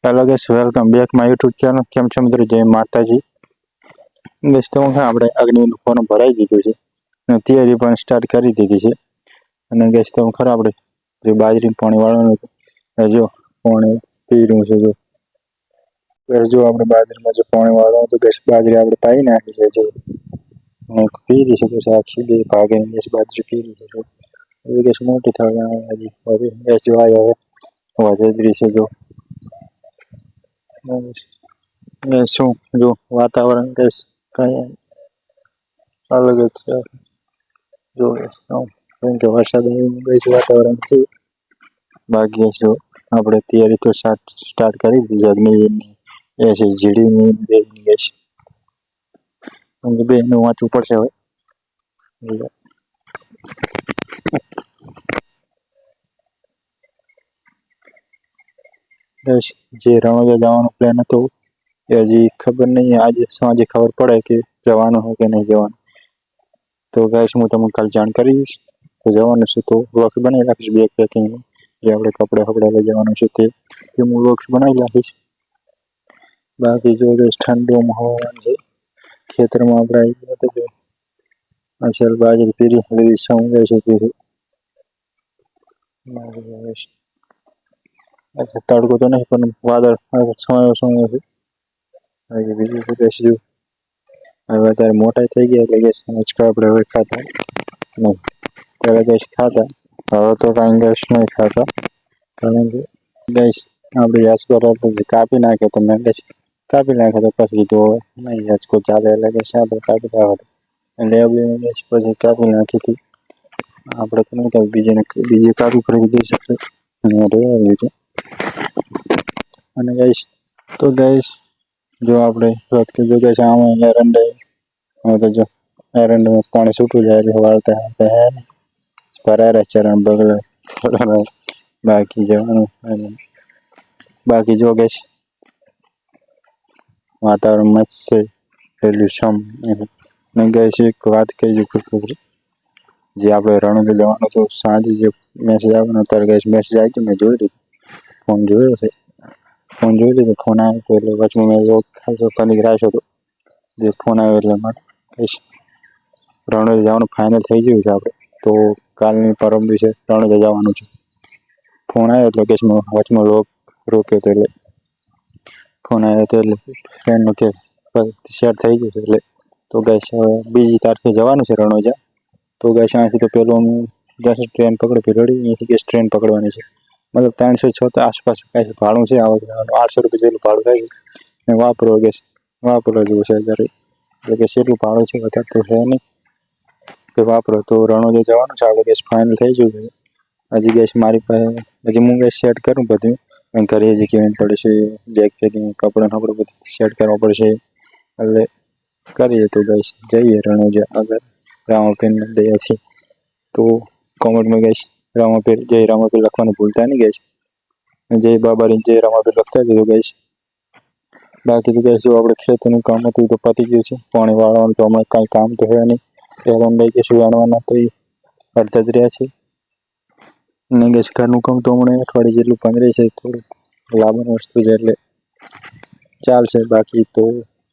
Hello guys, welcome back my YouTube channel. केम छो मित्रों? जय माताजी। गाइस तो આપણે અગ્નિનું ફોર્મ ભરાઈ દીધું છે અને તૈયારી પણ સ્ટાર્ટ કરી દીધી છે અને ગાઈસ તો ખરા આપણે જે બાજરી પાણી વાળવાનું હતું જો પાણી પી રહ્યું છે જો ગાઈસ જો આપણે બાજરીમાં જે પાણી વાળવાનું હતું ગાઈસ બાજરી આપણે પાઈ નાખી છે જો અને પી રહી છે તો સાક્ષી બે ભાગે ગાઈસ બાજરી પી રહી છે જો એ ગાઈસ મોટી થાય હજી હવે ગાઈસ જો આ હવે વધે છે જો શું જો વાતાવરણ કઈ કઈ અલગ જ છે જો કેમ કે વરસાદ આવી વાતાવરણ છે બાકી જો આપણે તૈયારી તો સ્ટાર્ટ કરી દીધી અગ્નિની એ છે જીડીની બેની ગેસ બેનું વાંચવું પડશે હવે જે રણોજા જવાનો પ્લાન હતો એ હજી ખબર નહીં, આજે સાંજે ખબર પડે કે જવાનું હોય કે નહીં જવાનું. તો ગાઈસ હું તમને કાલ જાણ કરીશ તો જવાનું છે તો વ્લોગ બનાવી રાખીશ બેગ પેકિંગનું, જે આપણે કપડાં લઈ જવાનું છે તે હું વ્લોગ્સ બનાવી રાખીશ. બાકી જો ઠંડો માહોલ છે ખેતરમાં આપણે આવી ગયા તો અસલ બાજરી પીરી લીધી સૌ ગઈ છે પીરી તડકો તો નહીં પણ વાદળ છવાયો છે. હજી બીજું શું કહીશું, હવે અત્યારે મોટા થઈ ગયા એટલે ગેસ હિંચકા આપણે હવે ખાતા નહીં. પહેલાં ગેસ ખાતા, હવે તો કાંઈ ગેસ નહીં ખાતા કારણ કે ગેસ આપણી આસપાસ કાપી નાખે તો મેં ગેસ કાપી નાખે તો પછી તો નહીં હિંચકો ચાલે એટલે ગેસ આપણે કાપી નાખે એટલે આપણે ગેસ પછી કાપી નાખી હતી. આપણે તો નહીં કાપી બીજે કાપી ફરી દઈ શકશે અને રહેવા લીધું. અને ગેસ તો ગેસ જો આપણે વખતે જો ગેસ આમાં એરંડા હવે તો જો એરંડામાં પાણી છૂટું જાય એટલે વાળતા હે નહીં પરારે ચરણ બગડે બાકી જવાનું બાકી જો ગેસ વાતાવરણ મસ્ત છે એટલું સમ ને ગેસ એક વાત કહી ખુશખબરી, જે આપણે રણોજા જવાનું તો સાંજે જે મેસેજ આવવાનો ત્યારે ગેસ મેસેજ આવી ગયો મેં જોઈ લીધું, ફોન જોયો છે ફોન જોઈ લીધો ફોન આવ્યો હતો એટલે વચમાં મેં ખાસો કનિક રાખ્યો હતો જે ફોન આવ્યો એટલે માટે કહીશ રણોજા જવાનું ફાઇનલ થઈ ગયું છે. આપણે તો કાલની પરમ દિવસે રણોજા જવાનું છે. ફોન આવ્યો એટલે કે વચમાં રોક્યો હતો એટલે ફોન આવ્યો હતો એટલે ફ્રેન્ડનો કે શેર થઈ ગયું છે એટલે તો ગેસ બીજી તારીખે જવાનું છે રણોજા. તો ગેસ અહીંથી તો પેલું હું ટ્રેન પકડું પીરડી અહીંથી ગેસ ટ્રેન પકડવાની છે, મતલબ 306 આસપાસ કાંઈ ભાડું છે, 800 રૂપિયા જેટલું ભાડું થાય છે ને વાપરો ગેસ વાપરો જેવું છે અત્યારે એટલે કે કેટલું ભાડું છે વધારે તો છે નહીં કે વાપરો તો રણોજા જવાનું છે આપણે. ગેસ ફાઇનલ થઈ ગયું છે. હજી ગેસ મારી પાસે હજી હું ગેસ સેટ કરું બધું ઘરે હજી કેવું પડશે બેગ પેકિંગ કપડાં બધું સેટ કરવા પડશે એટલે કરીએ તો ગેસ જઈએ રણોજા આગળ રામાપીરના દયાથી. તો કોમેન્ટમાં ગેસ રામાપીર જય રામાપીર લખવાનું ભૂલતા નહીં ગેસ, જય બાબારી જય રામાપીર લખતા જજો ગેસ. બાકી તો ગેસ જો આપણે ખેતરનું કામ હતું તો પતી ગયું છે, પાણી વાળવાનું તો હમણાં કાંઈ કામ તો હોય નહીં, પહેલાં લઈ ગેસ વાળવાના તો એ અડધા જ રહ્યા છે ને ગેસ ઘરનું કામ તો હમણાં અઠવાડિયે જેટલું પંદરે છે, થોડું લાવવાની વસ્તુ છે એટલે ચાલશે. બાકી તો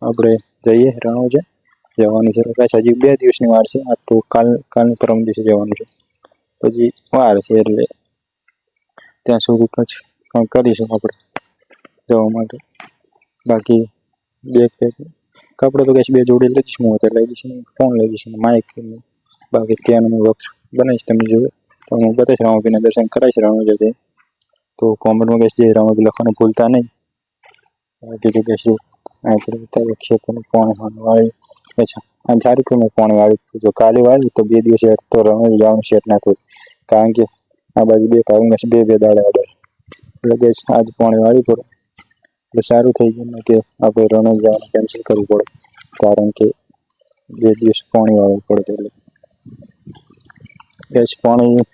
આપણે જઈએ રણોજા જવાનું છે બસ હજી 2 દિવસની વાર છે. આ તો કાલની પરમ દિવસે જવાનું છે, પછી વાર છે એટલે ત્યાં સુધી પછી કંઈ કરીશું આપણે જવા માટે. બાકી બેગ પેકિંગ કપડે તો કઈ 2 જોડી લઈ જઈશ હું અત્યારે લઈ જઈશ, ફોન લઈ જઈશ માઇક. બાકી ત્યાંનું હું વોક્સ બનાવીશ તમે જોયું તો હું બતાવીશ રામાપીરના દર્શન કરાવીશ રણોજાથી. તો કોમેન્ટમાં કહીશ જય રામાપીર લખવાનું ભૂલતા નહીં. બાકી તો કહીશું આપણે અત્યારે ખેતરનું પાણી વાળી અચ્છા આ તારીખનું પાણી વાળી જો કાલે વાળી તો 2 દિવસે તો રણોજા જવાનું સેટ ના થયું કારણ કે આ બાજુ 2 ભાગમાં 2 દાડા અડે એટલે ગેસ આજ પાણી વાળી પડે એટલે સારું થઈ ગયું ને કે આપણે રણોજા જવાનું કેન્સલ કરવું પડે કારણ કે 2 દિવસ પાણી વાળવું પડે એટલે ગેસ પાણી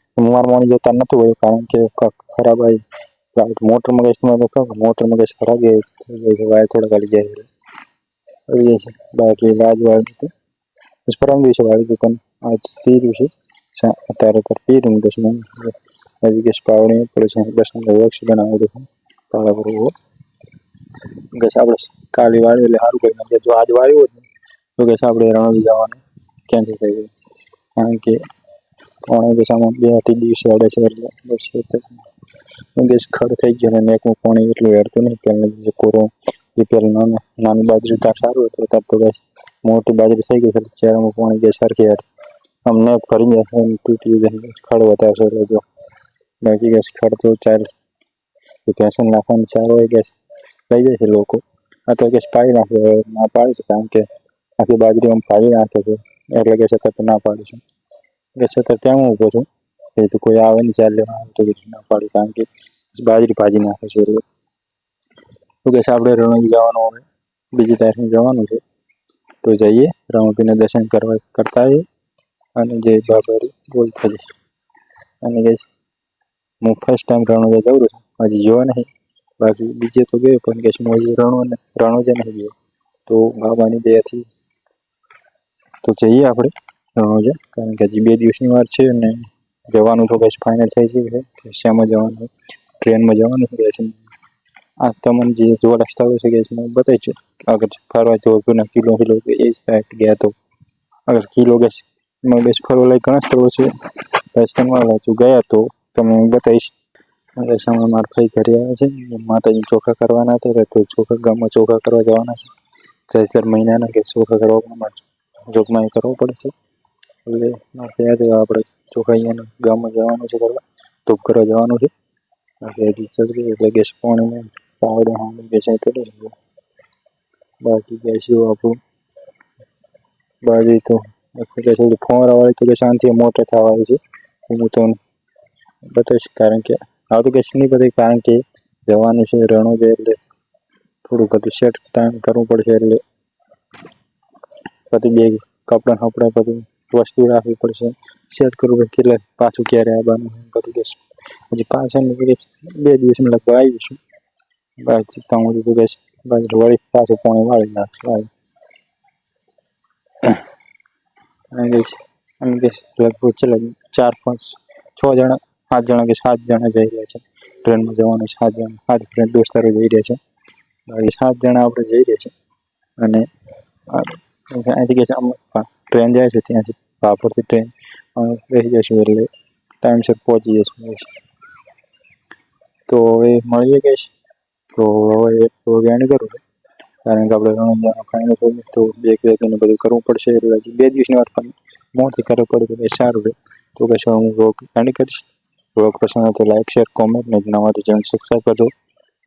પાણી જતા નહોતું હોય કારણ કે ખરાબ આવી મોટરમાં ગેસ તો ખબર મોટરમાં ગેસ ખરાબ વાય થોડા કાઢી જાય છે. બાકી આજ વાળી તો પરમ દિવસે વાળી હતી પણ આજ પીર્યું છે અત્યારે પીર્યું પછી હજી ગેસ પાવડી પડે છે. 10 મિનિટ વર્ક્સ બનાવ્યું હતું પાળા ભરવું કે આપણે કાલે વાળ્યું એટલે સારું કરી નાખીએ. જો આજ વાળ્યું હોત ને તો કે આપણે રણોલી જવાનું કેન્સલ થઈ ગયું, કારણ કે પાણી બેસામાં 2 દિવસે અડે છે એટલે બસ ગેસ ખડ થઈ ગયો ને નેકનું પાણી એટલું હેડતું નહીં. પહેલાં જે કોરો જે પહેલાં નાની બાજરી તાર સારું હતું, તાર તો ગેસ મોટી બાજરી થઈ ગઈ છે એટલે ચહેરામાં પાણી ગેસ સરખી હેડ અમને ફરી જશે તૂટી જશે, ખડ વધારશે એટલે જો બાકી ગેસ ખડ તો ચાલ ભેંસન નાખવાની ચાર હોય ગેસ લઈ જાય છે લોકો. આ તો ગેસ પાડી નાખે, ના પાડી છે કારણ કે આખી બાજરી આમ પાડી નાખે છે એટલે કે સતત ના પાડીશું કે સતત ત્યાં હું ઊભો છું એ તો કોઈ આવે નહીં ચાલ લેવા તો ના પાડી, કારણ કે બાજરી ભાજી નાખે છે. એટલે તો કે આપણે રણોલી જવાનું હવે બીજી તારીખે જવાનું છે, તો જઈએ રણોલીના દર્શન કરતા આવીએ અને જય બાબારી બોલતા જઈએ. અને ગેસ હું ફર્સ્ટ ટાઈમ રણોજા જઉં છું, હજી જોવા નહીં, બાકી બીજે તો ગયો પણ ગેસ હું હજી રણોજા નહીં ગયો. તો બાબાની દયાથી તો જઈએ આપણે રણોજા, કારણ કે હજી 2 દિવસની વાર છે અને જવાનું તો ગેસ ફાઇનલ થઈ ગયું છે કે શેમાં જવાનું, ટ્રેનમાં જવાનું છે ગેસ. આ તમને જે જોવા રસ્તા હોય છે ગેસ હું બતાવી છું. અગર ફરવા જવું હતું ને કિલો એ સાઈડ ગયા તો અગર કિલો ગેસ ગેસ ફરવા લાયક ઘણા સ્થળો છે રસ્તામાં ગયા તો તમે હું બતાવીશ. રસ્તામાં મારા ભાઈ ઘરે આવે છે, માતાજી ચોખા કરવાના હતા તો ચોખા ગામમાં ચોખા કરવા જવાના છે. 4 મહિનાના ગેસ ચોખા કરવા જોગમાં કરવો પડે છે એટલે ત્યાં જવા આપણે ચોખા અહીંયાના ગામમાં જવાનું છે કરવા, ધૂપ કરવા જવાનું છે. હજી ચડવી એટલે ગેસ પાણીમાં પાવડે હાંડી ગેસ કરે. બાકી ગેસ એવું આપણું બાજરી તો ફોરાવાળી તો કે શાંતિ મોટર થવા આવી છે હું તો બતાવીશ, કારણ કે આ તો ગેસ નહીં બતાવી કારણ કે જવાનું છે રણોજા એટલે થોડું બધું સેટ ટાઈમ કરવું પડશે. એટલે પછી બે કપડાં બધું વસ્તુ રાખવી પડશે, સેટ કરવું પડે કેટલે પાછું ક્યારે આવવાનું બધું ગેસ. હજી પાછળ 2 દિવસમાં લગભગ આવી જઈશું. બાકી ત્યાં સુધી તો ગેસ વળી પાછું પાણી વાળી નાખશું. અને ગેસ લગભગ ચલો 4-5-6 જણા 7 જણા કે 7 જણા જઈ રહ્યા છે ટ્રેનમાં જવાનું. 7 જણા 7 ફ્રેન્ડ દોસ્તારો જઈ રહ્યા છે, બાકી 7 જણા આપણે જઈ રહ્યા છે. અને અહીંથી ગેસ ટ્રેન જાય છે ત્યાંથી વાપરથી ટ્રેન બેસી જઈશું એટલે ટાઈમસર પહોંચી જઈશું. તો હવે મળીએ ગેસ. તો હવે તો એન્ડ કરું છું, કારણ કે આપણે રણોજા ફાઇનલ થયું તો 2 વાગ્યાને બધું કરવું પડશે એટલે હજી 2 દિવસની વાર પણ મોડથી કરવું પડે તો સારું રહે. તો કહેશો હું વ્લોગ એન્ડ કરીશ. વ્લોગ પસંદ આવે તો લાઈક શેર કોમેન્ટ ને નવા તો ચેનલ સબસ્ક્રાઈબ કરજો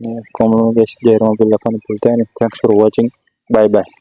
ને કોમેન્ટમાં જય રણોલી લખવાનું ભૂલતા નહીં. Thanks for watching, bye bye.